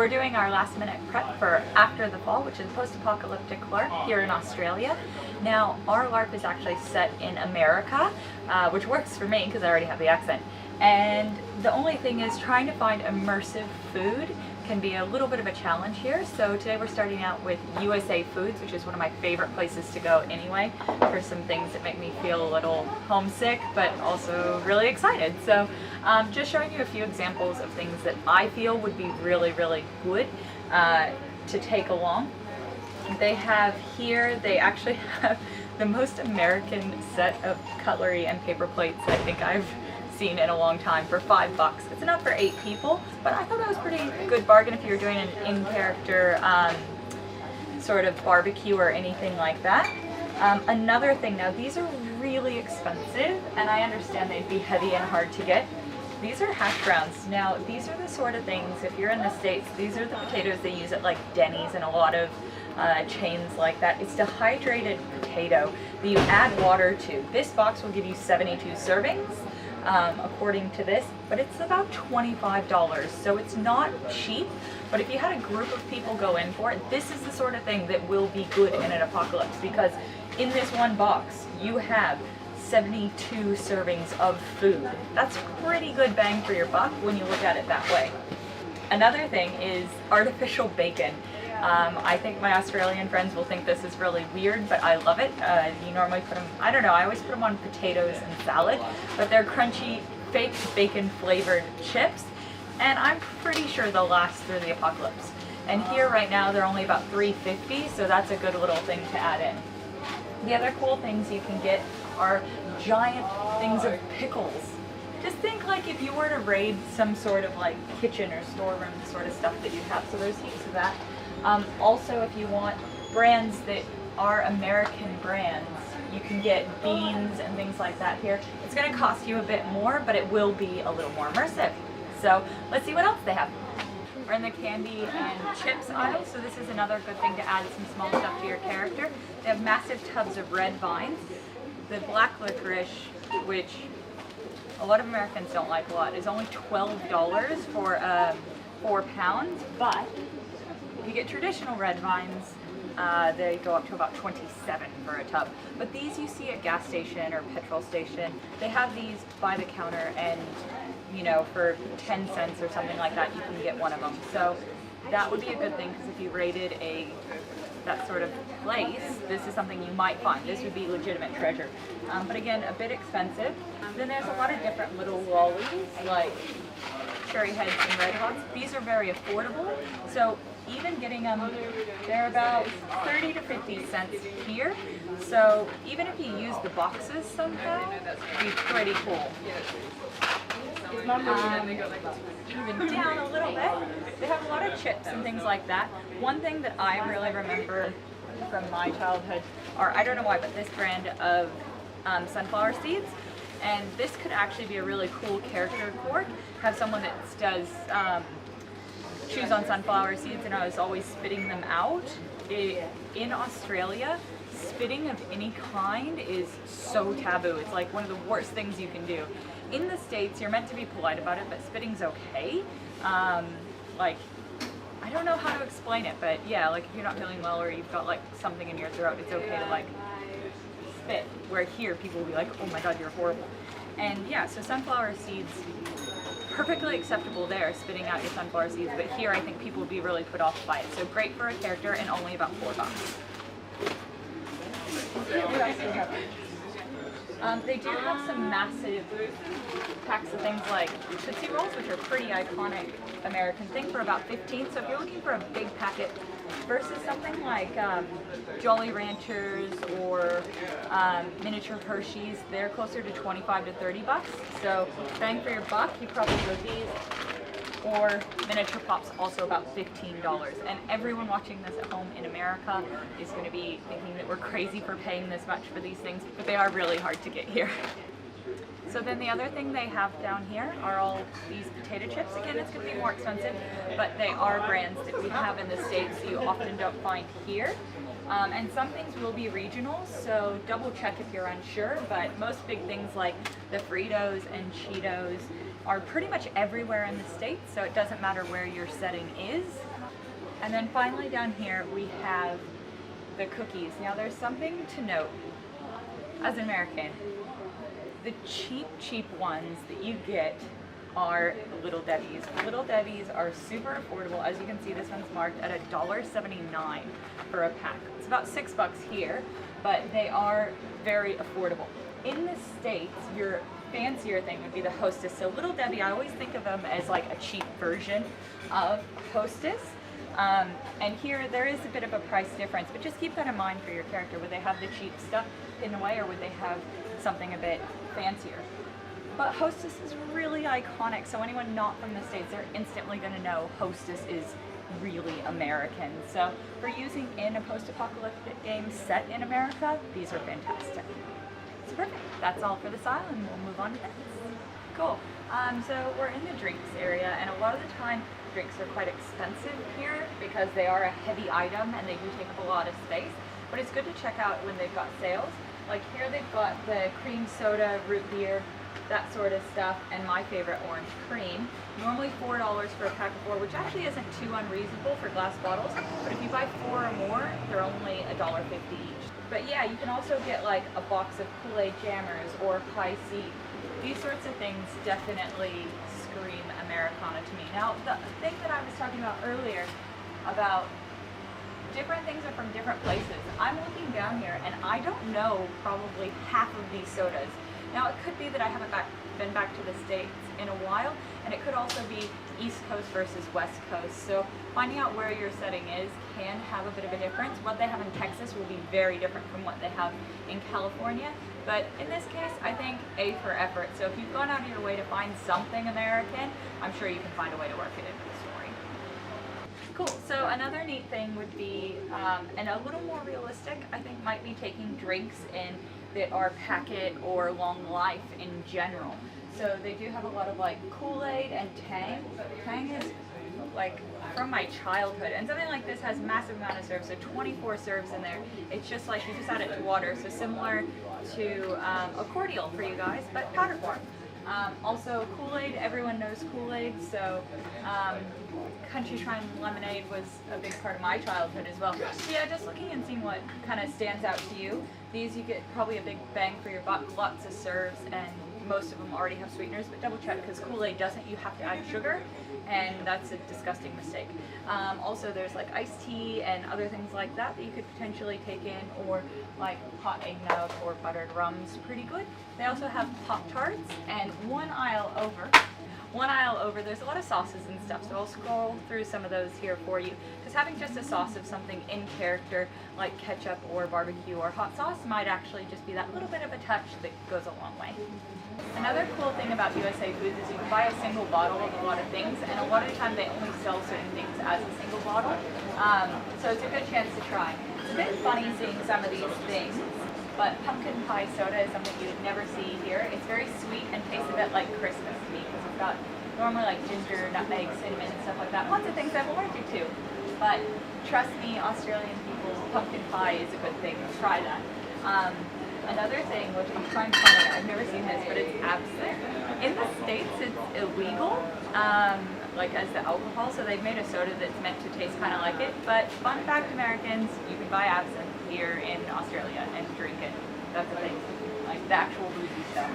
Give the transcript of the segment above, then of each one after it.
we're doing our last minute prep for After the Fall, which is post-apocalyptic LARP here in Australia. Now, our LARP is actually set in America, which works for me because I already have the accent. And the only thing is trying to find immersive food can be a little bit of a challenge here. So today we're starting out with USA Foods, which is one of my favorite places to go anyway, for some things that make me feel a little homesick, but also really excited. So just showing you a few examples of things that I feel would be really, really good to take along. They have here, they actually have the most American set of cutlery and paper plates I think I've seen in a long time for $5. It's enough for 8 people, but I thought that was a pretty good bargain if you were doing an in-character sort of barbecue or anything like that. Another thing, now these are really expensive and I understand they'd be heavy and hard to get. These are hash browns. Now these are the sort of things, if you're in the States, these are the potatoes they use at like Denny's and a lot of chains like that. It's dehydrated potato that you add water to. This box will give you 72 servings. According to this, but it's about $25, so it's not cheap. But if you had a group of people go in for it, this is the sort of thing that will be good in an apocalypse, because in this one box you have 72 servings of food. That's pretty good bang for your buck when you look at it that way. Another thing is artificial bacon. I think my Australian friends will think this is really weird, but I love it. You normally put them, I don't know, I always put them on potatoes and salad, but they're crunchy, fake bacon flavored chips, and I'm pretty sure they'll last through the apocalypse. And here right now they're only about $3.50, so that's a good little thing to add in. The other cool things you can get are giant things of pickles. Just think like if you were to raid some sort of like kitchen or storeroom sort of stuff that you have, so there's heaps of that. Also, if you want brands that are American brands, you can get beans and things like that here. It's going to cost you a bit more, but it will be a little more immersive. So let's see what else they have. We're in the candy and chips aisle, so this is another good thing to add some small stuff to your character. They have massive tubs of red vines. The black licorice, which a lot of Americans don't like a lot, is only $12 for 4 pounds, but if you get traditional red vines, they go up to about $27 for a tub. But these you see at gas station or petrol station. They have these by the counter, and you know, for 10 cents or something like that, you can get one of them. So that would be a good thing, because if you raided that sort of place, this is something you might find. This would be legitimate treasure. But again, a bit expensive. Then there's a lot of different little lollies, like cherry heads and red hots. These are very affordable. So even getting them, they're about 30 to 50 cents here. So even if you use the boxes somehow, it'd be pretty cool. Even down a little bit, they have a lot of chips and things like that. One thing that I really remember from my childhood are, I don't know why, but this brand of sunflower seeds. And this could actually be a really cool character quirk. Have someone that does chews on sunflower seeds, and I was always spitting them out. In Australia, spitting of any kind is so taboo. It's like one of the worst things you can do. In the States, you're meant to be polite about it, but spitting's okay. Like, I don't know how to explain it, but yeah, like if you're not feeling well or you've got like something in your throat, it's okay to like spit. Where here, people will be like, oh my god, you're horrible. And yeah, so sunflower seeds, perfectly acceptable there, spitting out your sunflower seeds, but here I think people would be really put off by it. So great for a character, and only about $4. They do have some massive packs of things like Tootsie Rolls, which are a pretty iconic American thing, for about 15. So if you're looking for a big packet versus something like Jolly Ranchers or miniature Hershey's, they're closer to 25 to 30 bucks. So bang for your buck, you probably go these. Or miniature pops, also about $15. And everyone watching this at home in America is going to be thinking that we're crazy for paying this much for these things, but they are really hard to get here. So then the other thing they have down here are all these potato chips. Again, it's going to be more expensive, but they are brands that we have in the States that you often don't find here. And some things will be regional, so double check if you're unsure, but most big things like the Fritos and Cheetos are pretty much everywhere in the States, so it doesn't matter where your setting is. And then finally down here we have the cookies. Now there's something to note as an American. The cheap ones that you get are Little Debbie's. Little Debbie's are super affordable. As you can see, this one's marked at $1.79 for a pack. It's about $6 here, but they are very affordable. In the States, your fancier thing would be the Hostess. So Little Debbie, I always think of them as like a cheap version of Hostess. And here there is a bit of a price difference, but just keep that in mind for your character. Would they have the cheap stuff hidden away, or would they have something a bit fancier? But Hostess is really iconic, so anyone not from the States, they're instantly going to know Hostess is really American. So for using in a post-apocalyptic game set in America, these are fantastic. So perfect. That's all for this aisle, and we'll move on to this. Cool. So we're in the drinks area, and a lot of the time drinks are quite expensive here because they are a heavy item and they do take up a lot of space. But it's good to check out when they've got sales. Like here they've got the cream soda, root beer, that sort of stuff, and my favorite, orange cream. Normally $4 for a pack of 4, which actually isn't too unreasonable for glass bottles, but if you buy 4 or more, they're only $1.50 each. But yeah, you can also get like a box of Kool-Aid jammers or high C. These sorts of things definitely scream Americana to me. Now, the thing that I was talking about earlier about different things are from different places. I'm looking down here and I don't know probably half of these sodas. Now it could be that I haven't been back to the States in a while, and it could also be East Coast versus West Coast. So finding out where your setting is can have a bit of a difference. What they have in Texas will be very different from what they have in California. But in this case, I think A for effort. So if you've gone out of your way to find something American, I'm sure you can find a way to work it into the story. Cool, so another neat thing would be, and a little more realistic, I think, might be taking drinks in that are packet or long life in general. So they do have a lot of like Kool-Aid and Tang. Tang is like from my childhood, and something like this has massive amount of serves, so 24 serves in there. It's just like you just add it to water, so similar to a cordial for you guys, but powder form. Also Kool-Aid, everyone knows Kool-Aid, so Country Shrine Lemonade was a big part of my childhood as well. So yeah, just looking and seeing what kind of stands out to you. These you get probably a big bang for your buck, lots of serves, and most of them already have sweeteners, but double check because Kool-Aid doesn't. You have to add sugar, and that's a disgusting mistake. Also there's like iced tea and other things like that that you could potentially take in, or like hot eggnog or buttered rum's pretty good. They also have Pop-Tarts, and one aisle over there's a lot of sauces and stuff, so I'll scroll through some of those here for you, because having just a sauce of something in character like ketchup or barbecue or hot sauce might actually just be that little bit of a touch that goes a long way. Another cool thing about USA Foods is you can buy a single bottle of a lot of things, and a lot of the time they only sell certain things as a single bottle, so it's a good chance to try. It's a bit funny seeing some of these things, but pumpkin pie soda is something you would never see here. It's very sweet and tastes a bit like Christmas to me, because it's got normally like ginger, nutmeg, cinnamon, and stuff like that. Lots of things I'm allergic to, but trust me, Australian people, pumpkin pie is a good thing. Try that. Another thing, which I'm trying to find out, I've never seen this, but it's absinthe. In the States, it's illegal, like as the alcohol, so they've made a soda that's meant to taste kind of like it. But fun fact, Americans, you can buy absinthe here in Australia and drink it. That's the thing, like the actual boozy stuff.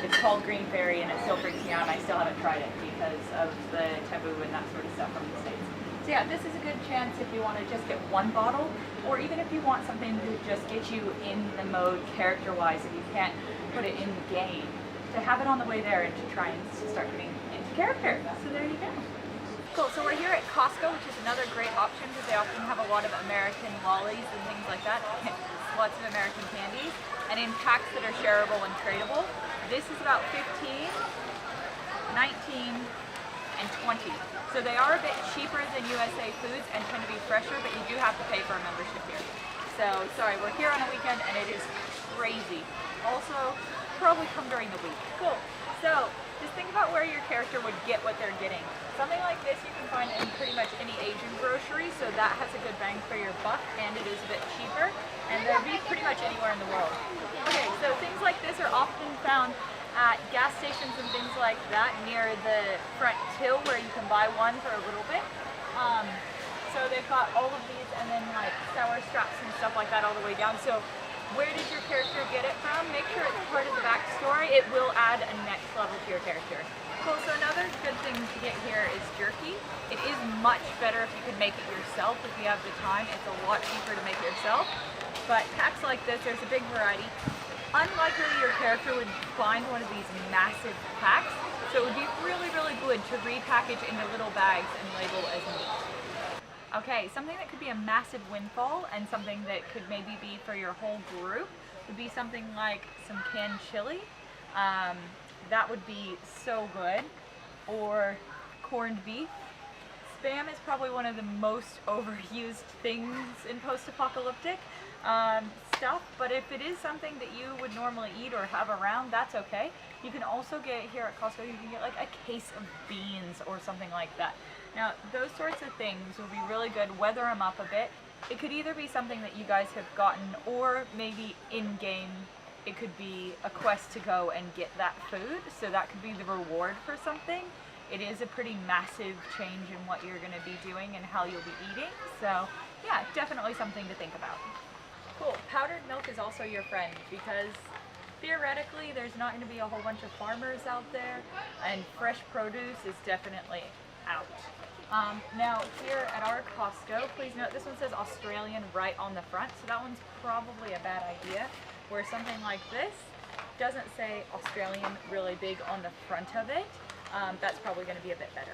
It's called Green Fairy, and it still freaks me out, and I still haven't tried it because of the taboo and that sort of stuff from the States. So yeah, this is a good chance if you want to just get one bottle, or even if you want something to just get you in the mode character-wise, if you can't put it in the game, to have it on the way there and to try and start getting into character. So there you go. Cool, so we're here at Costco, which is another great option because they often have a lot of American lollies and things like that, lots of American candies, and in packs that are shareable and tradable. This is about 15, 19, and 20. So they are a bit cheaper than USA Foods and tend to be fresher, but you do have to pay for a membership here. So, sorry, we're here on a weekend and it is crazy. Also, probably come during the week. Cool. So, just think about where your character would get what they're getting. Something like this you can find in pretty much any Asian grocery, so that has a good bang for your buck, and it is a bit cheaper, and they'll be pretty much anywhere in the world. Okay, so things like this are often found at gas stations and things like that near the front till where you can buy one for a little bit. So they've got all of these and then like sour straps and stuff like that all the way down. So where did your character get it from? Make sure it's part of the backstory. It will add a next level to your character. Cool, so another good thing to get here is jerky. It is much better if you can make it yourself if you have the time. It's a lot cheaper to make it yourself. But packs like this, there's a big variety. Unlikely your character would find one of these massive packs, so it would be really, really good to repackage into little bags and label as meat. Okay, something that could be a massive windfall and something that could maybe be for your whole group would be something like some canned chili. That would be so good. Or corned beef. Spam is probably one of the most overused things in post-apocalyptic stuff, but if it is something that you would normally eat or have around, that's okay. You can also get here at Costco, you can get like a case of beans or something like that. Now, those sorts of things will be really good. Weather them up a bit. It could either be something that you guys have gotten, or maybe in-game it could be a quest to go and get that food, so that could be the reward for something. It is a pretty massive change in what you're going to be doing and how you'll be eating, so yeah, definitely something to think about. Cool, powdered milk is also your friend, because theoretically there's not going to be a whole bunch of farmers out there, and fresh produce is definitely out. Now here at our Costco, please note this one says Australian right on the front, so that one's probably a bad idea, where something like this doesn't say Australian really big on the front of it. That's probably going to be a bit better.